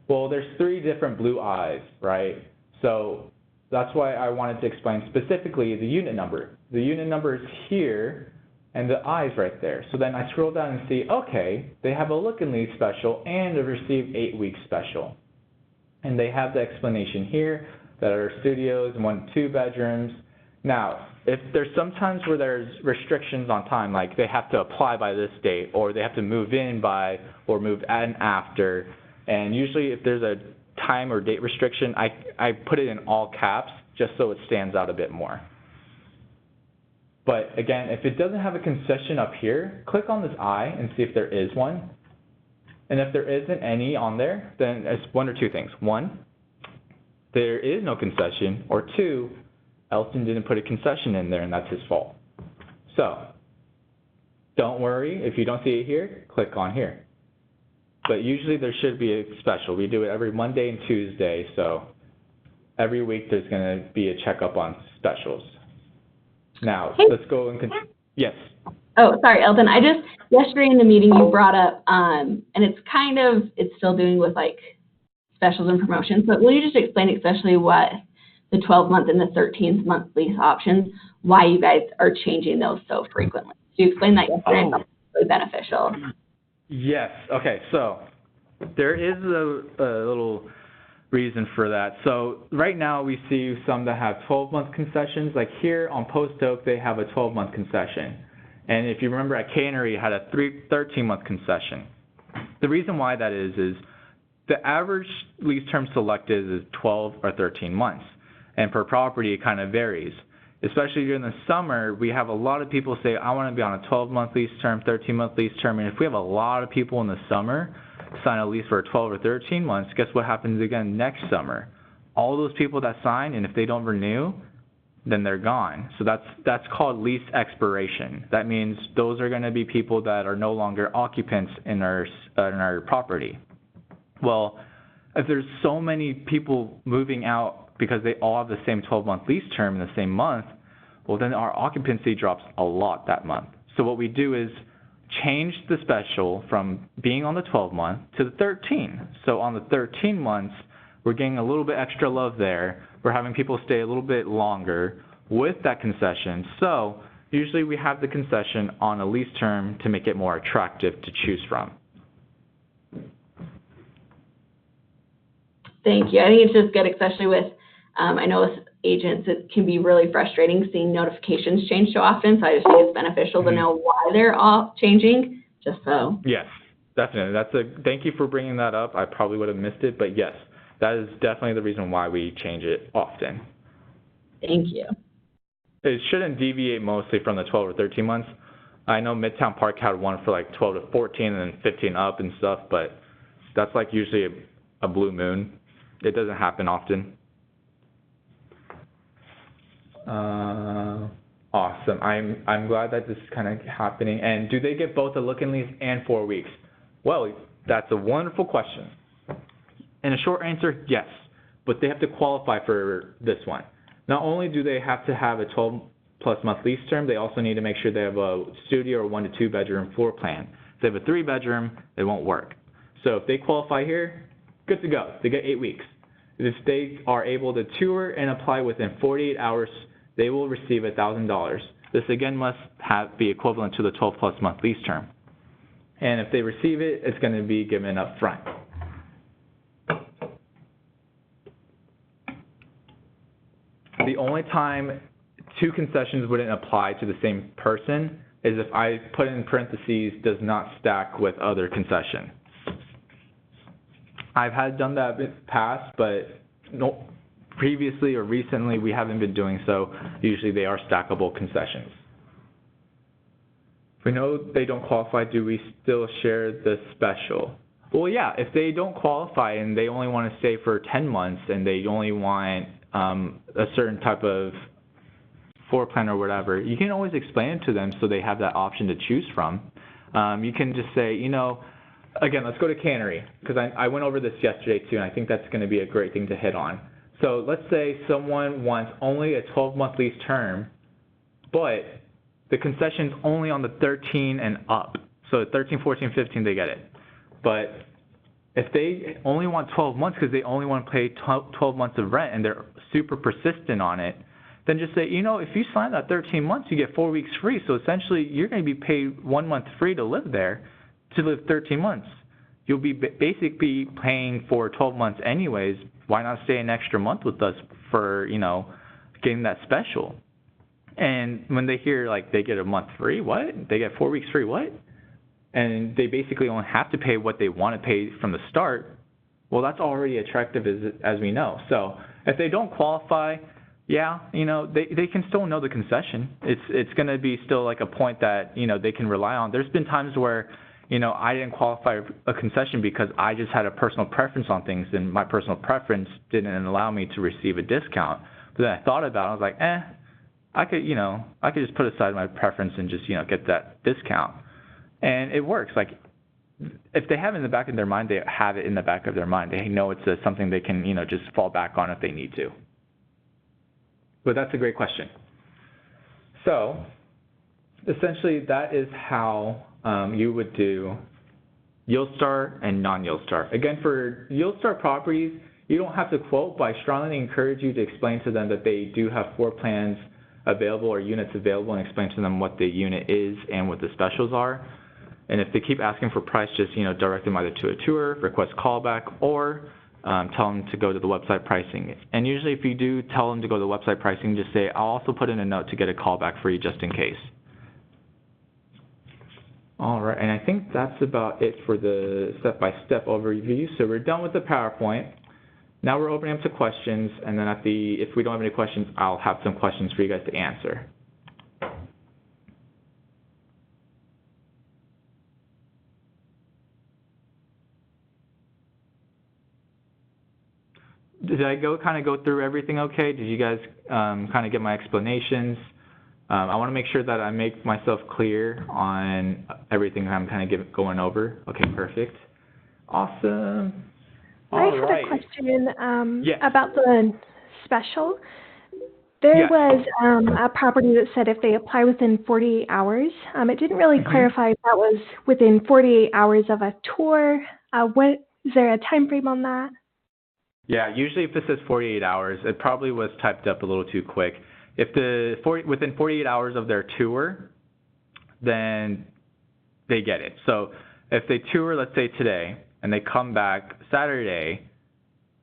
Well, there's three different blue eyes, right? So that's why I wanted to explain specifically the unit number. The unit number is here and the eye's right there. So then I scroll down and see, okay, they have a look and lease special and a receive 8-week special. And they have the explanation here that are studios, 1-2 bedrooms. Now, if there's sometimes where there's restrictions on time, like they have to apply by this date, or they have to move in by, or move in after, and usually if there's a time or date restriction, I put it in all caps just so it stands out a bit more. But again, if it doesn't have a concession up here, click on this eye and see if there is one. And if there isn't any on there, then it's one or two things. One, there is no concession, or two, Elton didn't put a concession in there and that's his fault. So, don't worry, if you don't see it here, click on here. But usually there should be a special. We do it every Monday and Tuesday, so every week there's going to be a checkup on specials. Now, let's go and continue. Yes. Oh, sorry, Elton. Yesterday in the meeting you brought up, and it's still doing with like specials and promotions, but will you just explain especially what the 12-month and the 13-month lease options, why you guys are changing those so frequently? So you explained that yesterday, and that's really beneficial. Yes, okay, so there is a little reason for that. So right now we see some that have 12-month concessions. Like here on Post Oak, they have a 12-month concession. And if you remember at Cannery, it had a 13-month concession. The reason why that is the average lease term selected is 12 or 13 months. And per property, it kind of varies. Especially during the summer, we have a lot of people say, I want to be on a 12-month lease term, 13-month lease term. And if we have a lot of people in the summer sign a lease for 12 or 13 months, guess what happens again next summer? All those people that sign, and if they don't renew, then they're gone. So that's called lease expiration. That means those are going to be people that are no longer occupants in our property. Well, if there's so many people moving out because they all have the same 12-month lease term in the same month, well, then our occupancy drops a lot that month. So what we do is change the special from being on the 12-month to the 13. So on the 13 months, we're getting a little bit extra love there. We're having people stay a little bit longer with that concession. So usually we have the concession on a lease term to make it more attractive to choose from. Thank you. I think it's just good, especially with, I know with agents, it can be really frustrating seeing notifications change so often. So I just think it's beneficial to know why they're all changing, just so. Yes, definitely. Thank you for bringing that up. I probably would have missed it, but yes, that is definitely the reason why we change it often. Thank you. It shouldn't deviate mostly from the 12 or 13 months. I know Midtown Park had one for like 12 to 14 and then 15 up and stuff, but that's like usually a blue moon. It doesn't happen often. Awesome. I'm glad that this is kind of happening. And do they get both a look and lease and 4 weeks? Well, that's a wonderful question. And a short answer, yes. But they have to qualify for this one. Not only do they have to have a 12-plus month lease term, they also need to make sure they have a studio or 1 to 2 bedroom floor plan. If they have a 3-bedroom, it won't work. So if they qualify here, good to go. They get 8 weeks. If they are able to tour and apply within 48 hours, they will receive $1,000. This again must be equivalent to the 12-plus month lease term. And if they receive it, it's going to be given up front. The only time two concessions wouldn't apply to the same person is if I put in parentheses, does not stack with other concession. I've had done that in the past, but no, previously or recently we haven't been doing so. Usually they are stackable concessions. If we know they don't qualify, do we still share the special? Well, yeah, if they don't qualify and they only want to stay for 10 months and they only want a certain type of floor plan or whatever, you can always explain it to them so they have that option to choose from. You can just say, you know, again, let's go to cannery, because I went over this yesterday too, and I think that's going to be a great thing to hit on. So let's say someone wants only a 12-month lease term, but the concession's only on the 13 and up. So 13, 14, 15, they get it. But if they only want 12 months because they only want to pay 12 months of rent and they're super persistent on it, then just say, you know, if you sign that 13 months, you get 4 weeks free. So essentially, you're going to be paid 1 month free to live there, to live 13 months. You'll be basically paying for 12 months anyways. Why not stay an extra month with us for, you know, getting that special? And when they hear, like, they get a month free, what? They get 4 weeks free, what? And they basically only have to pay what they want to pay from the start, well, that's already attractive as we know. So if they don't qualify, yeah, you know, they can still know the concession. It's going to be still like a point that, you know, they can rely on. There's been times where, you know, I didn't qualify a concession because I just had a personal preference on things, and my personal preference didn't allow me to receive a discount. But then I thought about it, I was like, I could just put aside my preference and just, you know, get that discount. And it works. Like, if they have it in the back of their mind, they have it in the back of their mind. They know it's something they can, you know, just fall back on if they need to. But that's a great question. So, essentially, that is how you would do YieldStar and non-YieldStar. Again, for YieldStar properties, you don't have to quote, but I strongly encourage you to explain to them that they do have floor plans available or units available, and explain to them what the unit is and what the specials are. And if they keep asking for price, just, you know, direct them either to a tour, request callback, or tell them to go to the website pricing. And usually if you do tell them to go to the website pricing, just say, I'll also put in a note to get a callback for you just in case. All right, and I think that's about it for the step-by-step overview. So we're done with the PowerPoint. Now we're opening up to questions, and then if we don't have any questions, I'll have some questions for you guys to answer. Did I kind of go through everything okay? Did you guys kind of get my explanations? I want to make sure that I make myself clear on everything I'm kind of going over. Okay, perfect. Awesome. All right. I had a question Yes. about the special. There Yes. was a property that said if they apply within 48 hours. It didn't really clarify if that was within 48 hours of a tour. Is there a time frame on that? Yeah, usually if it says 48 hours, it probably was typed up a little too quick. If within 48 hours of their tour, then they get it. So if they tour, let's say today, and they come back Saturday,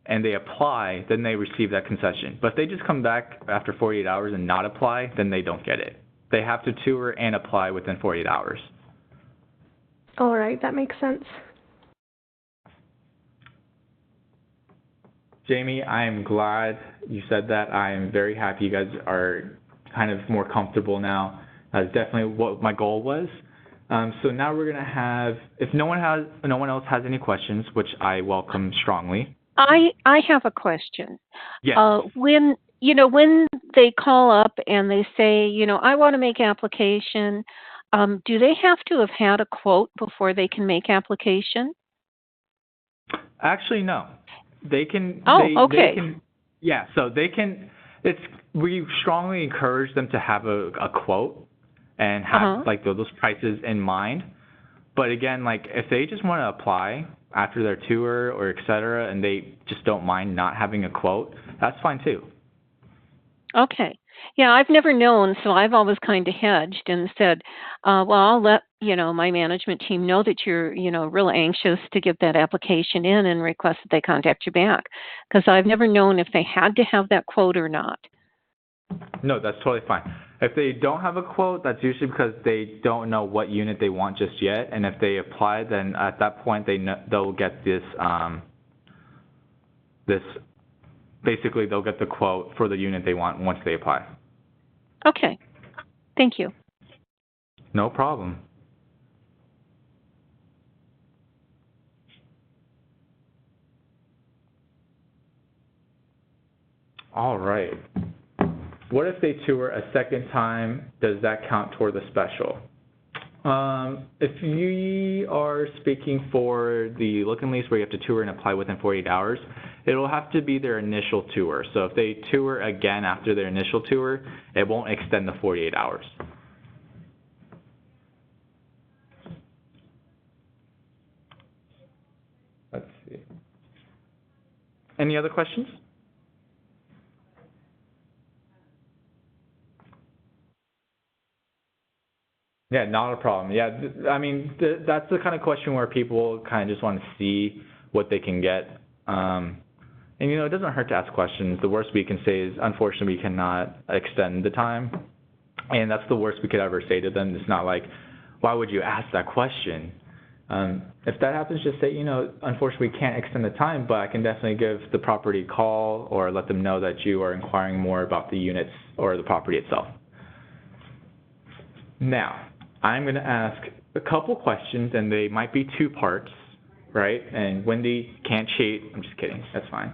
and they apply, then they receive that concession. But if they just come back after 48 hours and not apply, then they don't get it. They have to tour and apply within 48 hours. All right, that makes sense. Jamie, I am glad you said that. I am very happy you guys are kind of more comfortable now. That's definitely what my goal was. So now we're going to have, if no one else has any questions, which I welcome strongly. I have a question. Yes. When they call up and they say, I want to make application, do they have to have had a quote before they can make application? Actually, no. They can. Okay. They can, yeah. So they can. We strongly encourage them to have a quote and have like those prices in mind. But again, like if they just want to apply after their tour or et cetera, and they just don't mind not having a quote, that's fine too. Okay. Yeah, I've never known, so I've always kind of hedged and said, well, I'll let, my management team know that you're, real anxious to get that application in and request that they contact you back. Because I've never known if they had to have that quote or not. No, that's totally fine. If they don't have a quote, that's usually because they don't know what unit they want just yet. And if they apply, then at that point they'll get this basically they'll get the quote for the unit they want once they apply. Okay. Thank you. No problem. All right. What if they tour a second time? Does that count toward the special? If you are speaking for the look and lease where you have to tour and apply within 48 hours, it'll have to be their initial tour. So if they tour again after their initial tour, it won't extend the 48 hours. Let's see. Any other questions? Yeah, not a problem. Yeah, I mean, that's the kind of question where people kind of just want to see what they can get. And, it doesn't hurt to ask questions. The worst we can say is, unfortunately, we cannot extend the time. And that's the worst we could ever say to them. It's not like, why would you ask that question? If that happens, just say, unfortunately, we can't extend the time, but I can definitely give the property a call or let them know that you are inquiring more about the units or the property itself. Now, I'm going to ask a couple questions, and they might be two parts, right? And Wendy can't cheat. I'm just kidding. That's fine.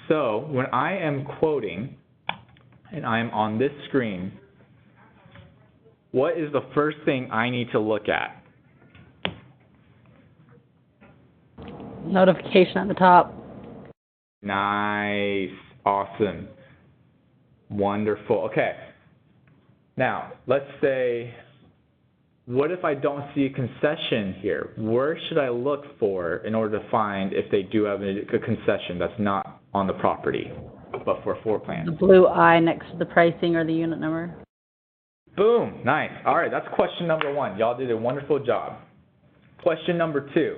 So when I am quoting, and I'm on this screen, what is the first thing I need to look at? Notification at the top. Nice. Awesome. Wonderful. Okay. Now, let's say, what if I don't see a concession here? Where should I look for in order to find if they do have a concession that's not on the property, but for floor plan? The blue eye next to the pricing or the unit number. Boom. Nice. All right, that's question number one. Y'all did a wonderful job. Question number two.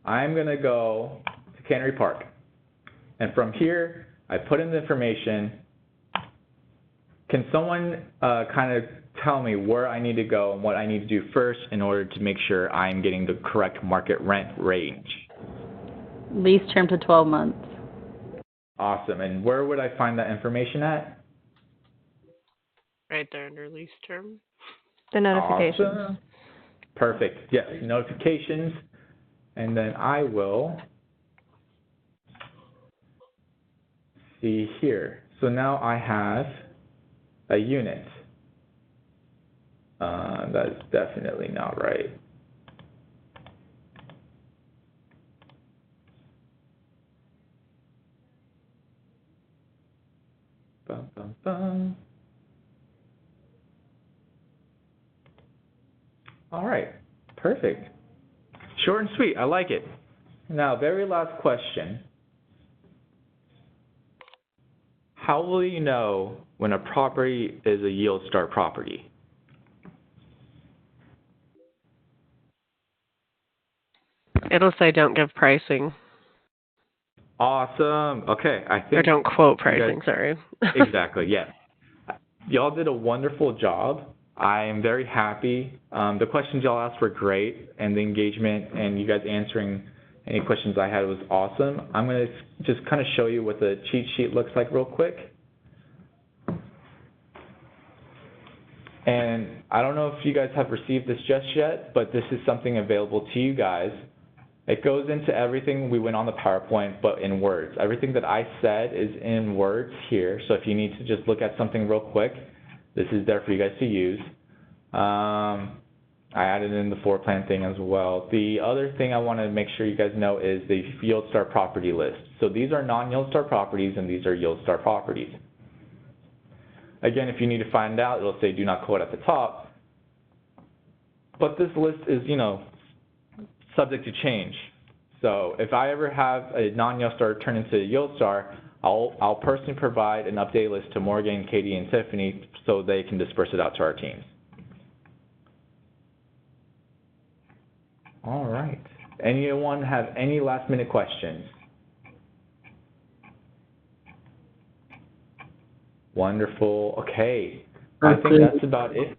I'm going to go to Cannery Park. And from here, I put in the information. Can someone kind of tell me where I need to go and what I need to do first in order to make sure I'm getting the correct market rent range? Lease term to 12 months. Awesome. And where would I find that information at? Right there under lease term. The notifications. Awesome. Perfect. Yes, notifications. And then I will see here. So now I have a unit. That's definitely not right. Bum, bum, bum. All right, perfect. Short and sweet, I like it. Now, very last question. How will you know when a property is a yield start property? It'll say don't give pricing. Awesome. Okay, I think. Or don't quote pricing, sorry. Exactly, yes. Y'all did a wonderful job. I am very happy. The questions y'all asked were great, and the engagement and you guys answering any questions I had was awesome. I'm going to just kind of show you what the cheat sheet looks like real quick. And I don't know if you guys have received this just yet, but this is something available to you guys. It goes into everything we went on the PowerPoint, but in words. Everything that I said is in words here, so if you need to just look at something real quick, this is there for you guys to use. I added in the floor plan thing as well. The other thing I want to make sure you guys know is the yield start property list. So these are non-yield start properties, and these are yield start properties. Again, if you need to find out, it'll say do not quote at the top. But this list is, subject to change. So if I ever have a non-yield star turn into a yield star, I'll personally provide an update list to Morgan, Katie, and Tiffany so they can disperse it out to our teams. All right. Anyone have any last-minute questions? Wonderful. Okay. I think that's about it.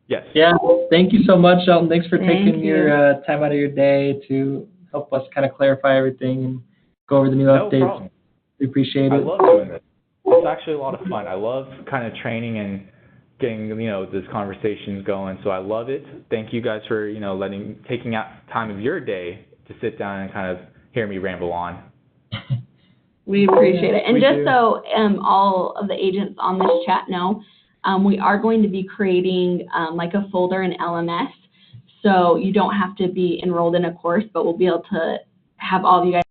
Yes. Yeah. Thank you so much, Shelton. Thanks for taking Thank your you. time out of your day to help us kind of clarify everything and go over the new No updates. problem. We appreciate I it. love doing this. It's actually a lot of fun. I love kind of training and getting, these conversations going. So I love it. Thank you guys for, taking out time of your day to sit down and kind of hear me ramble on. We appreciate it. And We just do. so all of the agents on this chat know, we are going to be creating like a folder in LMS. So you don't have to be enrolled in a course, but we'll be able to have all of you guys